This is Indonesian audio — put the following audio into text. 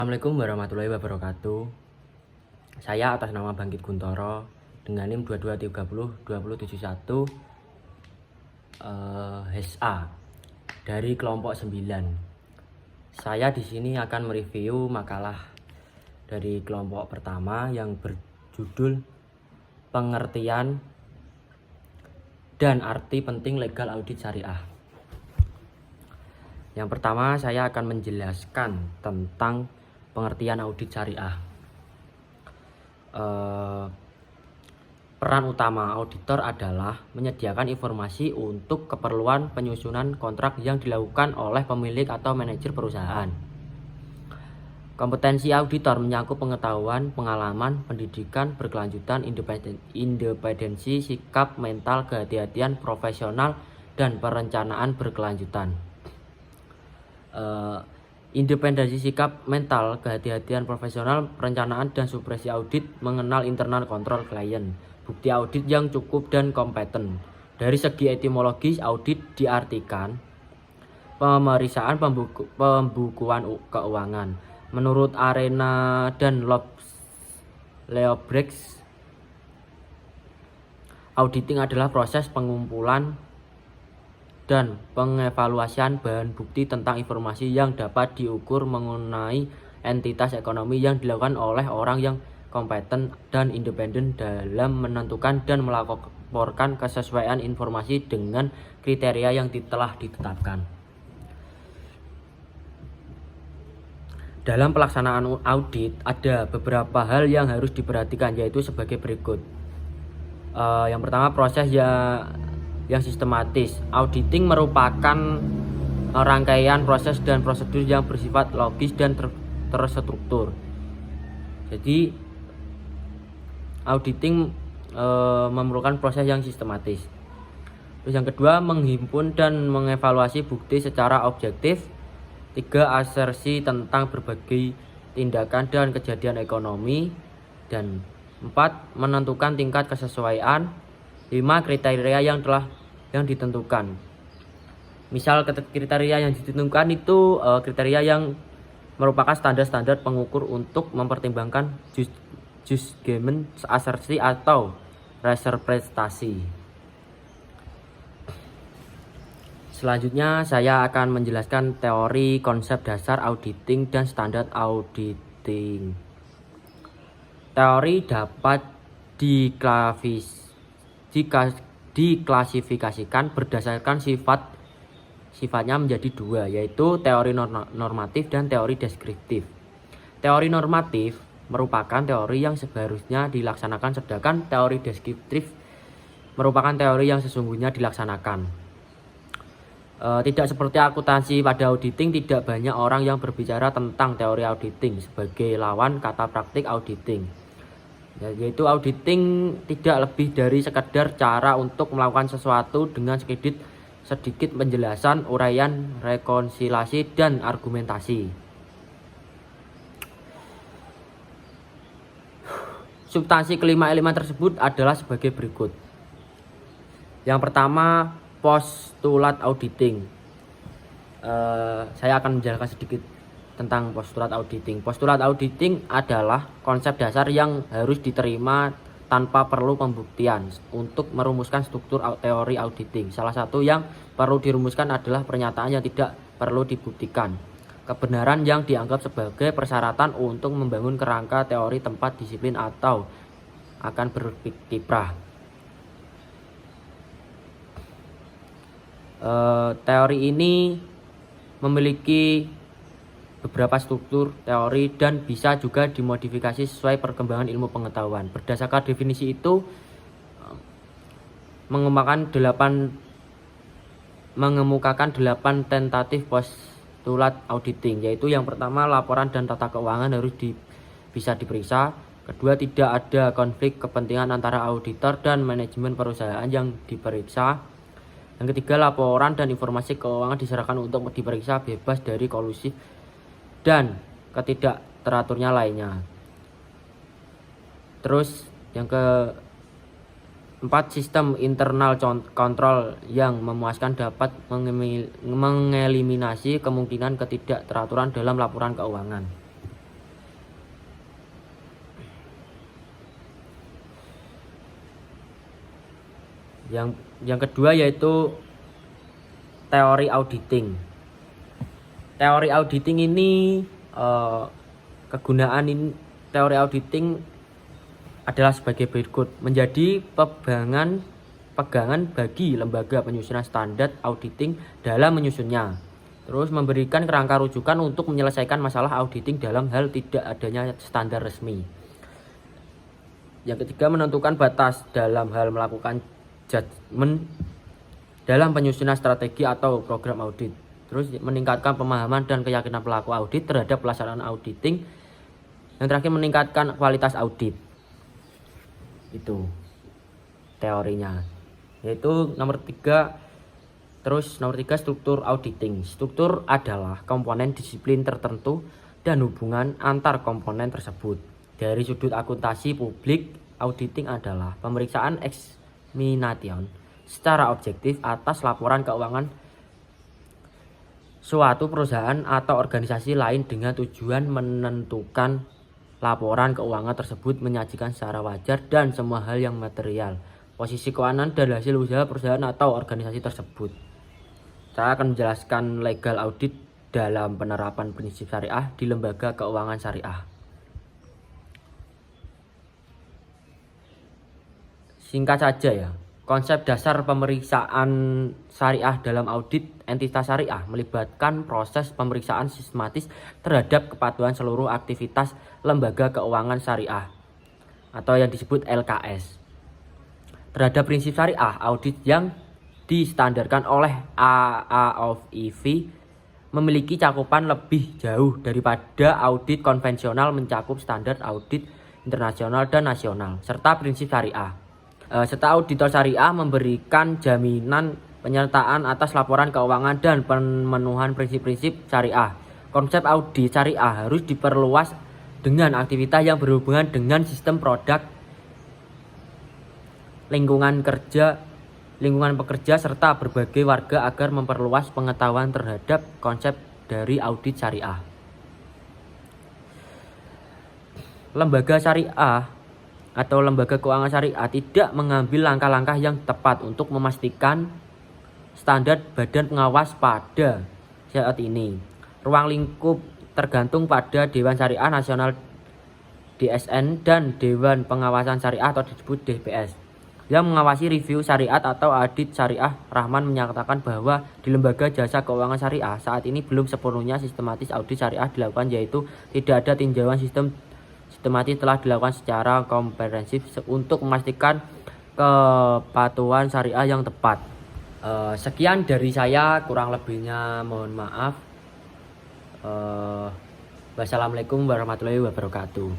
Assalamualaikum warahmatullahi wabarakatuh. Saya atas nama Bangkit Guntoro dengan NIM 22302071 HSA dari kelompok 9. Saya di sini akan mereview makalah dari kelompok pertama yang berjudul Pengertian dan Arti Penting Legal Audit Syariah. Yang pertama, saya akan menjelaskan tentang pengertian audit syariah. Peran utama auditor adalah menyediakan informasi untuk keperluan penyusunan kontrak yang dilakukan oleh pemilik atau manajer perusahaan. Kompetensi auditor menyangkut pengetahuan, pengalaman, pendidikan berkelanjutan, independensi, sikap, mental, kehati-hatian, profesional, dan perencanaan berkelanjutan. Independensi sikap, mental, kehati-hatian, profesional, perencanaan, dan supresi audit, mengenal internal kontrol klien, bukti audit yang cukup dan kompeten. Dari segi etimologis, audit diartikan pemeriksaan pembukuan keuangan. Menurut Arena dan Leobrecht, auditing adalah proses pengumpulan dan pengevaluasian bahan bukti tentang informasi yang dapat diukur mengenai entitas ekonomi yang dilakukan oleh orang yang kompeten dan independen dalam menentukan dan melaporkan kesesuaian informasi dengan kriteria yang telah ditetapkan. Dalam pelaksanaan audit ada beberapa hal yang harus diperhatikan, yaitu sebagai berikut. Yang pertama, proses yang sistematis. Auditing merupakan rangkaian proses dan prosedur yang bersifat logis dan terstruktur. Jadi auditing memerlukan proses yang sistematis. Terus yang kedua, menghimpun dan mengevaluasi bukti secara objektif. 3, asersi tentang berbagai tindakan dan kejadian ekonomi. Dan 4, menentukan tingkat kesesuaian. 5, kriteria yang ditentukan. Misal kriteria yang ditentukan itu kriteria yang merupakan standar-standar pengukur untuk mempertimbangkan judgement, asersi atau reserprestasi. Selanjutnya saya akan menjelaskan teori, konsep dasar auditing dan standar auditing. Teori dapat diklasifikasikan berdasarkan sifatnya menjadi 2, yaitu teori normatif dan teori deskriptif. Teori normatif merupakan teori yang seharusnya dilaksanakan, sedangkan teori deskriptif merupakan teori yang sesungguhnya dilaksanakan. Tidak seperti akuntansi, pada auditing tidak banyak orang yang berbicara tentang teori auditing sebagai lawan kata praktik auditing. Yaitu auditing tidak lebih dari sekedar cara untuk melakukan sesuatu dengan sedikit penjelasan, uraian, rekonsiliasi, dan argumentasi. Substansi kelima elemen tersebut adalah sebagai berikut. Yang pertama, postulat auditing. Saya akan menjelaskan sedikit tentang postulat auditing. Postulat auditing adalah konsep dasar yang harus diterima tanpa perlu pembuktian untuk merumuskan struktur teori auditing. Salah satu yang perlu dirumuskan adalah pernyataan yang tidak perlu dibuktikan. Kebenaran yang dianggap sebagai persyaratan untuk membangun kerangka teori tempat disiplin atau akan berkiprah. Teori ini memiliki beberapa struktur teori dan bisa juga dimodifikasi sesuai perkembangan ilmu pengetahuan. Berdasarkan definisi itu, mengemukakan 8 tentatif postulat auditing, yaitu yang pertama, laporan dan tata keuangan harus bisa diperiksa. Kedua, tidak ada konflik kepentingan antara auditor dan manajemen perusahaan yang diperiksa. Yang ketiga, laporan dan informasi keuangan diserahkan untuk diperiksa bebas dari kolusif dan ketidakteraturnya lainnya. Terus yang keempat, sistem internal kontrol yang memuaskan dapat mengeliminasi kemungkinan ketidakteraturan dalam laporan keuangan. Yang kedua yaitu teori auditing. Teori auditing ini teori auditing adalah sebagai berikut: menjadi pegangan bagi lembaga penyusunan standar auditing dalam menyusunnya. Terus memberikan kerangka rujukan untuk menyelesaikan masalah auditing dalam hal tidak adanya standar resmi. Yang ketiga, menentukan batas dalam hal melakukan judgement dalam penyusunan strategi atau program audit. Terus meningkatkan pemahaman dan keyakinan pelaku audit terhadap pelaksanaan auditing. Yang terakhir, meningkatkan kualitas audit. Itu teorinya. Yaitu nomor 3. Terus nomor 3, struktur auditing. Struktur adalah komponen disiplin tertentu dan hubungan antar komponen tersebut. Dari sudut akuntansi publik, auditing adalah pemeriksaan examination secara objektif atas laporan keuangan suatu perusahaan atau organisasi lain dengan tujuan menentukan laporan keuangan tersebut menyajikan secara wajar dan semua hal yang material, posisi keuangan dan hasil usaha perusahaan atau organisasi tersebut. Saya akan menjelaskan legal audit dalam penerapan prinsip syariah di lembaga keuangan syariah. Singkat saja ya, konsep dasar pemeriksaan syariah dalam audit entitas syariah melibatkan proses pemeriksaan sistematis terhadap kepatuhan seluruh aktivitas lembaga keuangan syariah atau yang disebut LKS terhadap prinsip syariah. Audit yang distandarkan oleh AAOIV memiliki cakupan lebih jauh daripada audit konvensional, mencakup standar audit internasional dan nasional serta prinsip syariah. Serta auditor syariah memberikan jaminan penyertaan atas laporan keuangan dan pemenuhan prinsip-prinsip syariah. Konsep audit syariah harus diperluas dengan aktivitas yang berhubungan dengan sistem produk, lingkungan pekerja serta berbagai warga agar memperluas pengetahuan terhadap konsep dari audit syariah. Lembaga syariah atau lembaga keuangan syariah tidak mengambil langkah-langkah yang tepat untuk memastikan standar badan pengawas pada saat ini. Ruang lingkup tergantung pada Dewan Syariah Nasional DSN dan Dewan Pengawasan Syariah atau disebut DPS yang mengawasi review syariat atau audit syariah. Rahman menyatakan bahwa di lembaga jasa keuangan syariah saat ini belum sepenuhnya sistematis audit syariah dilakukan, yaitu tidak ada tinjauan sistematis telah dilakukan secara komprehensif untuk memastikan kepatuhan syariah yang tepat. Sekian dari saya, kurang lebihnya mohon maaf. Wassalamualaikum warahmatullahi wabarakatuh.